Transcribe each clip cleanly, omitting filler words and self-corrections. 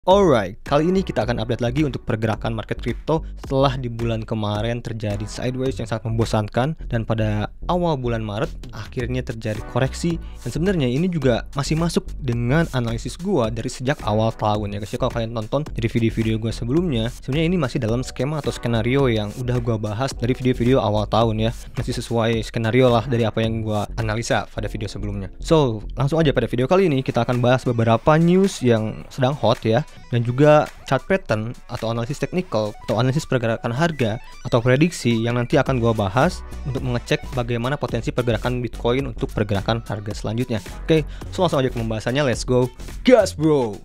Alright, kali ini kita akan update lagi untuk pergerakan market crypto setelah di bulan kemarin terjadi sideways yang sangat membosankan, dan pada awal bulan Maret akhirnya terjadi koreksi. Dan sebenarnya ini juga masih masuk dengan analisis gua dari sejak awal tahun ya guys. Kalau kalian tonton dari video-video gua sebelumnya, sebenarnya ini masih dalam skema atau skenario yang udah gua bahas dari video-video awal tahun ya. Masih sesuai skenario lah dari apa yang gua analisa pada video sebelumnya. So, langsung aja pada video kali ini kita akan bahas beberapa news yang sedang hot ya, dan juga chart pattern atau analisis teknikal atau analisis pergerakan harga atau prediksi yang nanti akan gua bahas untuk mengecek bagaimana potensi pergerakan Bitcoin untuk pergerakan harga selanjutnya. Oke, so langsung aja ke pembahasannya, let's go gas bro.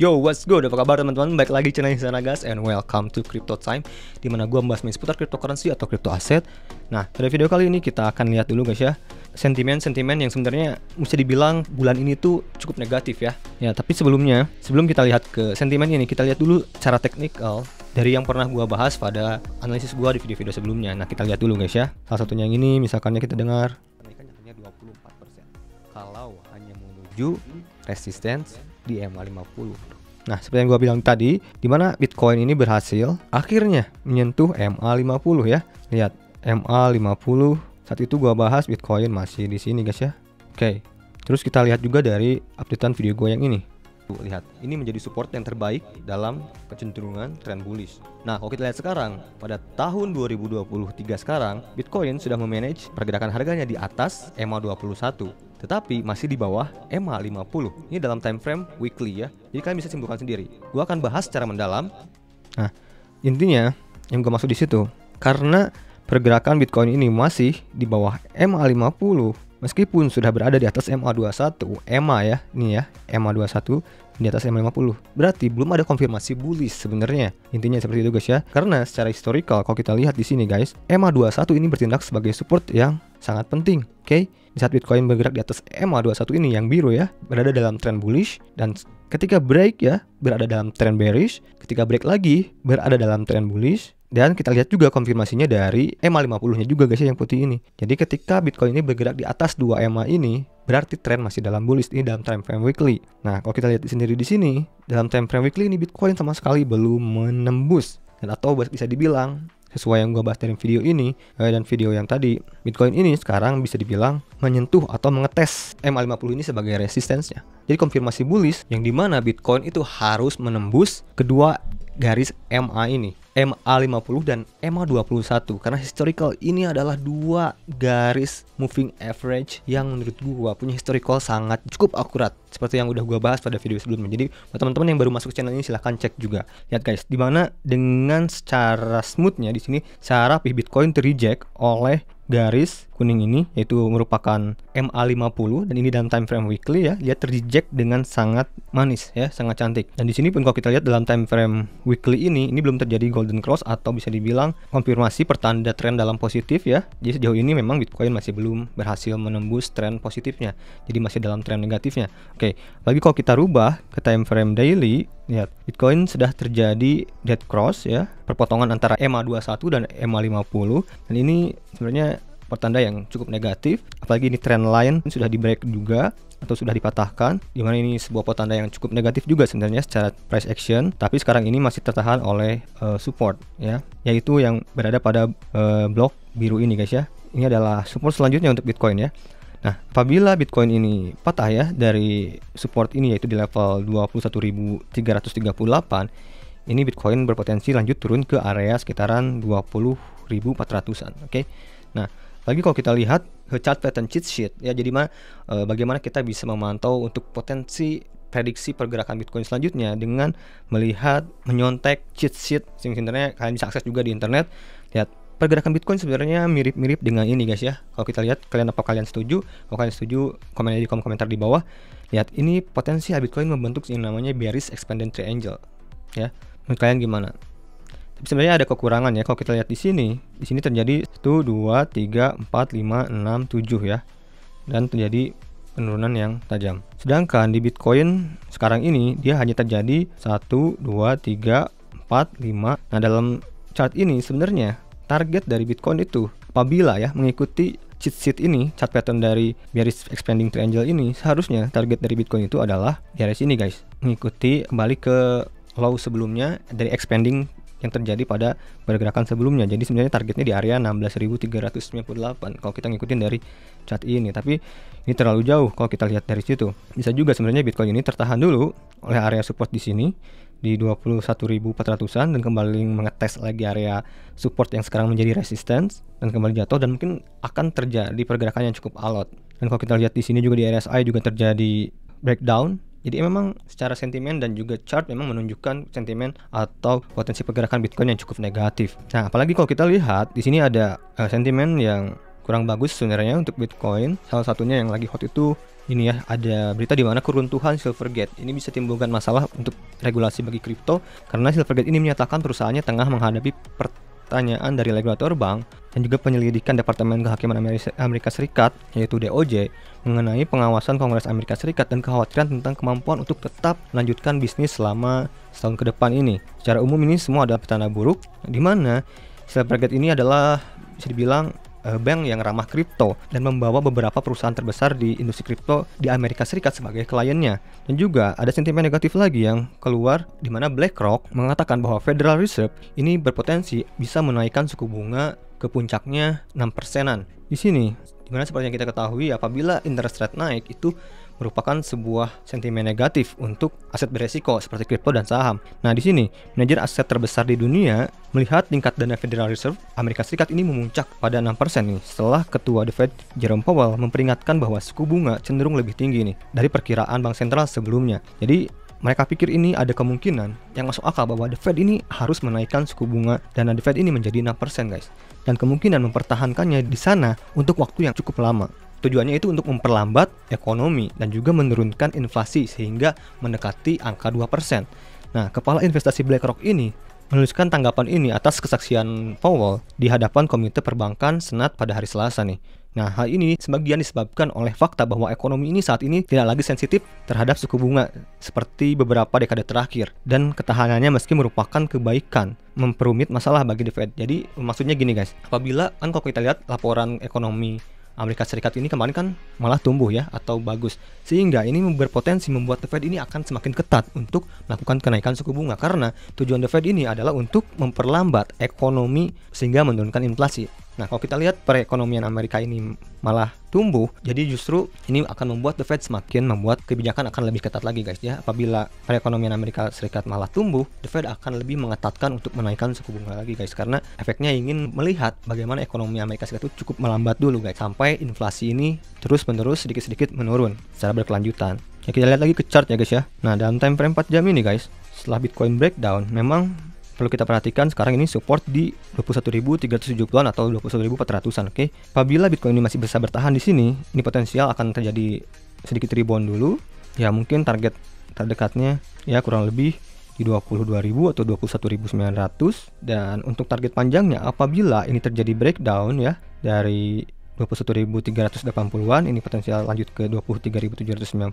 Yo, what's good? Apa kabar teman-teman? Baik lagi channel sana guys, and welcome to Crypto Time, dimana gue membahas seputar cryptocurrency atau crypto aset. Nah, pada video kali ini kita akan lihat dulu guys ya, sentimen-sentimen yang sebenarnya bisa dibilang bulan ini tuh cukup negatif ya. Ya, tapi sebelum kita lihat ke sentimen ini, kita lihat dulu cara teknikal dari yang pernah gue bahas pada analisis gue di video-video sebelumnya. Nah, kita lihat dulu guys ya. Salah satunya yang ini, misalkannya kita dengar kenaikannya hanya 24% kalau hanya menuju resistance di MA50. Nah, seperti yang gua bilang tadi, dimana Bitcoin ini berhasil akhirnya menyentuh MA50 ya. Lihat MA50, saat itu gua bahas Bitcoin masih di sini guys ya. Oke. Terus kita lihat juga dari updatean video gua yang ini. Tuh, lihat, ini menjadi support yang terbaik dalam kecenderungan trend bullish. Nah, kalau kita lihat sekarang, pada tahun 2023 sekarang, Bitcoin sudah memanage pergerakan harganya di atas MA21, tetapi masih di bawah MA50. Ini dalam time frame weekly ya. Jadi kalian bisa simpulkan sendiri. Gua akan bahas secara mendalam. Nah, intinya yang gua maksud di situ, karena pergerakan Bitcoin ini masih di bawah MA50, meskipun sudah berada di atas MA21, EMA ya, ini ya, MA21 di atas MA50, berarti belum ada konfirmasi bullish sebenarnya. Intinya seperti itu guys ya. Karena secara historical kalau kita lihat di sini guys, MA21 ini bertindak sebagai support yang sangat penting. Oke. Di saat Bitcoin bergerak di atas MA21 ini yang biru ya, berada dalam trend bullish, dan ketika break ya, berada dalam trend bearish, ketika break lagi berada dalam trend bullish. Dan kita lihat juga konfirmasinya dari MA50-nya juga guys ya, yang putih ini. Jadi ketika Bitcoin ini bergerak di atas 2 EMA ini, berarti tren masih dalam bullish ini dalam time frame weekly. Nah, kalau kita lihat sendiri di sini, dalam time frame weekly ini Bitcoin sama sekali belum menembus, dan atau bisa dibilang sesuai yang gue bahas dari video ini dan video yang tadi, Bitcoin ini sekarang bisa dibilang menyentuh atau mengetes MA50 ini sebagai resistance-nya. Jadi konfirmasi bullish yang dimana Bitcoin itu harus menembus kedua garis MA ini, MA50 dan MA21, karena historical ini adalah dua garis moving average yang menurut gua punya historical sangat cukup akurat, seperti yang udah gua bahas pada video sebelumnya. Jadi buat teman-teman yang baru masuk channel ini silahkan cek juga. Lihat guys, dimana dengan secara smoothnya di sini secara rapih Bitcoin terreject oleh garis kuning ini, yaitu merupakan MA50, dan ini dalam time frame weekly ya. Lihat terreject dengan sangat manis ya, sangat cantik. Dan di sini pun kalau kita lihat dalam time frame weekly ini belum terjadi golden cross atau bisa dibilang konfirmasi pertanda tren dalam positif ya. Jadi sejauh ini memang Bitcoin masih belum berhasil menembus tren positifnya. Jadi masih dalam tren negatifnya. Oke, lagi kalau kita rubah ke time frame daily, lihat Bitcoin sudah terjadi dead cross ya, perpotongan antara MA21 dan MA50, dan ini sebenarnya pertanda yang cukup negatif. Apalagi ini trend line sudah di break juga atau sudah dipatahkan, dimana ini sebuah pertanda yang cukup negatif juga sebenarnya secara price action. Tapi sekarang ini masih tertahan oleh support ya, yaitu yang berada pada blok biru ini guys ya. Ini adalah support selanjutnya untuk Bitcoin ya. Nah, apabila Bitcoin ini patah ya dari support ini, yaitu di level 21.338, ini Bitcoin berpotensi lanjut turun ke area sekitaran 20.400-an. Oke. Nah, lagi kalau kita lihat ke chart pattern cheat sheet ya, jadi bagaimana kita bisa memantau untuk potensi prediksi pergerakan Bitcoin selanjutnya dengan melihat menyontek cheat sheet yang sebenarnya kalian bisa akses juga di internet. Lihat, pergerakan Bitcoin sebenarnya mirip-mirip dengan ini guys ya. Kalau kita lihat, kalian setuju? Kalau kalian setuju, komen aja di kolom komentar di bawah. Lihat, ini potensi Bitcoin membentuk yang namanya bearish expanded triangle ya. Menurut kalian gimana? Tapi sebenarnya ada kekurangan ya. Kalau kita lihat di sini terjadi 1 2 3 4 5 6 7 ya. Dan terjadi penurunan yang tajam. Sedangkan di Bitcoin sekarang ini dia hanya terjadi 1 2 3 4 5. Nah, dalam chart ini sebenarnya target dari Bitcoin itu Apabila ya mengikuti cheat sheet ini, chart pattern dari bearish expanding triangle ini, seharusnya target dari Bitcoin itu adalah di area sini guys, mengikuti kembali ke low sebelumnya dari expanding yang terjadi pada pergerakan sebelumnya. Jadi sebenarnya targetnya di area 16.398 kalau kita ngikutin dari chart ini. Tapi ini terlalu jauh kalau kita lihat dari situ. Bisa juga sebenarnya Bitcoin ini tertahan dulu oleh area support di sini di 21.400-an dan kembali mengetes lagi area support yang sekarang menjadi resistance dan kembali jatuh, dan mungkin akan terjadi pergerakan yang cukup alot. Dan kalau kita lihat di sini juga di RSI juga terjadi breakdown. Jadi memang secara sentimen dan juga chart memang menunjukkan sentimen atau potensi pergerakan Bitcoin yang cukup negatif. Nah, apalagi kalau kita lihat di sini ada sentimen yang kurang bagus sebenarnya untuk Bitcoin. Salah satunya yang lagi hot itu ini ya, ada berita di mana keruntuhan Silvergate. Ini bisa timbulkan masalah untuk regulasi bagi kripto karena Silvergate ini menyatakan perusahaannya tengah menghadapi pertanyaan dari regulator bank dan juga penyelidikan Departemen Kehakiman Amerika Serikat yaitu DOJ mengenai pengawasan Kongres Amerika Serikat dan kekhawatiran tentang kemampuan untuk tetap melanjutkan bisnis selama setahun ke depan ini. Secara umum ini semua adalah petanda buruk, di mana Silvergate ini adalah bisa dibilang bank yang ramah kripto dan membawa beberapa perusahaan terbesar di industri kripto di Amerika Serikat sebagai kliennya. Dan juga ada sentimen negatif lagi yang keluar di mana BlackRock mengatakan bahwa Federal Reserve ini berpotensi bisa menaikkan suku bunga ke puncaknya 6%-an. Di sini, dimana seperti yang kita ketahui, apabila interest rate naik itu merupakan sebuah sentimen negatif untuk aset beresiko seperti kripto dan saham. Nah, di sini manajer aset terbesar di dunia melihat tingkat dana Federal Reserve Amerika Serikat ini memuncak pada 6% nih setelah ketua The Fed Jerome Powell memperingatkan bahwa suku bunga cenderung lebih tinggi nih dari perkiraan bank sentral sebelumnya. Jadi mereka pikir ini ada kemungkinan yang masuk akal bahwa The Fed ini harus menaikkan suku bunga dana The Fed ini menjadi 6% guys. Dan kemungkinan mempertahankannya di sana untuk waktu yang cukup lama. Tujuannya itu untuk memperlambat ekonomi dan juga menurunkan inflasi sehingga mendekati angka 2%. Nah, kepala investasi BlackRock ini menuliskan tanggapan ini atas kesaksian Powell di hadapan Komite Perbankan Senat pada hari Selasa nih. Nah, hal ini sebagian disebabkan oleh fakta bahwa ekonomi ini saat ini tidak lagi sensitif terhadap suku bunga seperti beberapa dekade terakhir, dan ketahanannya meski merupakan kebaikan memperumit masalah bagi The Fed. Jadi maksudnya gini guys, apabila kan kalau kita lihat laporan ekonomi Amerika Serikat ini kemarin kan malah tumbuh ya atau bagus, sehingga ini berpotensi membuat The Fed ini akan semakin ketat untuk melakukan kenaikan suku bunga karena tujuan The Fed ini adalah untuk memperlambat ekonomi sehingga menurunkan inflasi. Nah, kalau kita lihat perekonomian Amerika ini malah tumbuh, jadi justru ini akan membuat The Fed semakin membuat kebijakan akan lebih ketat lagi guys ya. Apabila perekonomian Amerika Serikat malah tumbuh, The Fed akan lebih mengetatkan untuk menaikkan suku bunga lagi guys, karena efeknya ingin melihat bagaimana ekonomi Amerika Serikat itu cukup melambat dulu guys sampai inflasi ini terus-menerus sedikit-sedikit menurun secara berkelanjutan. Ya, kita lihat lagi ke chart ya guys ya. Nah, dalam time frame 4 jam ini guys, setelah Bitcoin breakdown, memang perlu kita perhatikan sekarang ini support di 21.370-an atau 21.400-an, oke. Apabila Bitcoin ini masih bisa bertahan di sini, ini potensial akan terjadi sedikit rebound dulu. Ya, mungkin target terdekatnya ya kurang lebih di 22.000 atau 21.900, dan untuk target panjangnya apabila ini terjadi breakdown ya dari 21.380-an, ini potensial lanjut ke 23.790.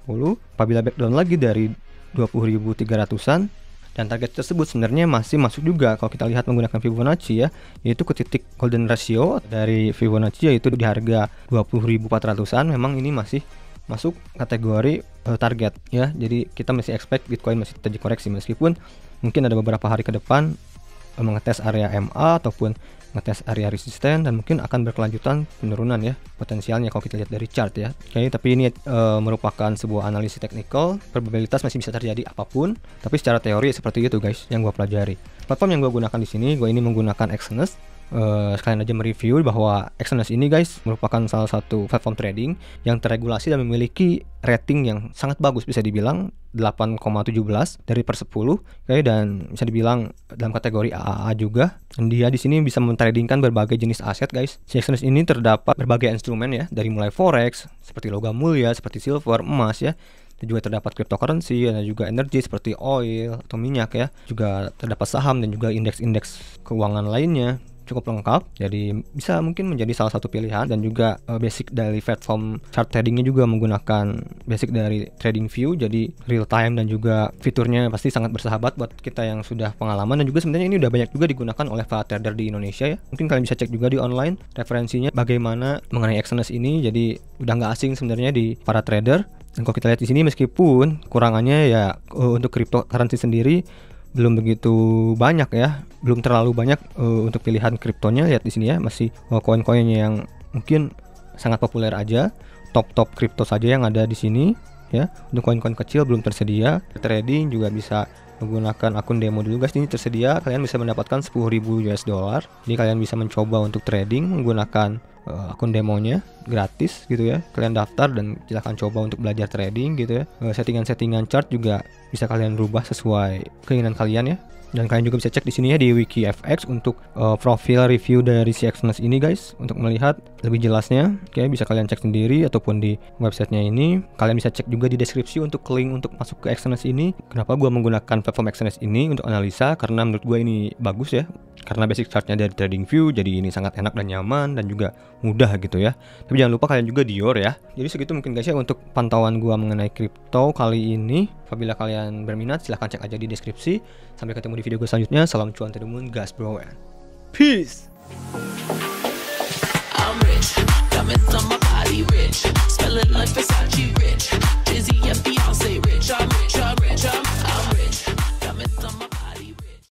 Apabila breakdown lagi dari 20.300-an, dan target tersebut sebenarnya masih masuk juga kalau kita lihat menggunakan Fibonacci ya, yaitu ke titik golden ratio dari Fibonacci yaitu di harga 20.400-an. memang ini masih masuk kategori target ya. Jadi kita masih expect Bitcoin masih terjadi koreksi meskipun mungkin ada beberapa hari ke depan mengetes area MA ataupun ngetes area resisten, dan mungkin akan berkelanjutan penurunan ya potensialnya kalau kita lihat dari chart ya. Oke, tapi ini merupakan sebuah analisis teknikal, probabilitas masih bisa terjadi apapun, tapi secara teori seperti itu guys yang gua pelajari. Platform yang gua gunakan di sini, gua ini menggunakan Exodus. Sekalian aja mereview bahwa Exodus ini guys merupakan salah satu platform trading yang terregulasi dan memiliki rating yang sangat bagus, bisa dibilang 8,17 dari per 10, oke, dan bisa dibilang dalam kategori AAA juga. Dan dia di sini bisa mentradingkan berbagai jenis aset guys. Si Exodus ini terdapat berbagai instrumen ya, dari mulai forex seperti logam mulia, seperti silver, emas ya. Dan juga terdapat cryptocurrency, dan juga energi seperti oil atau minyak ya. Juga terdapat saham dan juga indeks-indeks keuangan lainnya. cukup lengkap, jadi bisa mungkin menjadi salah satu pilihan. Dan juga basic dari platform chart tradingnya juga menggunakan basic dari TradingView, jadi real time dan juga fiturnya pasti sangat bersahabat buat kita yang sudah pengalaman. Dan juga sebenarnya ini udah banyak juga digunakan oleh para trader di Indonesia ya. Mungkin kalian bisa cek juga di online referensinya bagaimana mengenai Exodus ini, jadi udah nggak asing sebenarnya di para trader. Dan kalau kita lihat di sini, meskipun kurangannya ya untuk cryptocurrency sendiri belum begitu banyak ya, belum terlalu banyak untuk pilihan kriptonya. Lihat di sini ya, masih koin-koinnya yang mungkin sangat populer aja, top kripto saja yang ada di sini ya. Untuk koin-koin kecil belum tersedia. Trading juga bisa menggunakan akun demo dulu guys, ini tersedia. Kalian bisa mendapatkan 10.000 US dollar. Jadi kalian bisa mencoba untuk trading menggunakan akun demonya gratis gitu ya. Kalian daftar dan silahkan coba untuk belajar trading gitu ya. Settingan-settingan chart juga bisa kalian rubah sesuai keinginan kalian ya. Dan kalian juga bisa cek di sini ya di WikiFX untuk profil review dari si Exodus ini guys, untuk melihat lebih jelasnya. Oke, bisa kalian cek sendiri ataupun di websitenya ini. Kalian bisa cek juga di deskripsi untuk link untuk masuk ke Exodus ini. Kenapa gua menggunakan platform Exodus ini untuk analisa? Karena menurut gua ini bagus ya. Karena basic chartnya dari TradingView, jadi ini sangat enak dan nyaman dan juga mudah gitu ya. Tapi jangan lupa kalian juga Dior ya. Jadi segitu mungkin guys ya untuk pantauan gua mengenai kripto kali ini. Apabila kalian berminat silahkan cek aja di deskripsi. Sampai ketemu di video gue selanjutnya. Salam cuan to the moon, gas bro, and peace. I'm rich, diamonds on my body rich, smelling like Versace.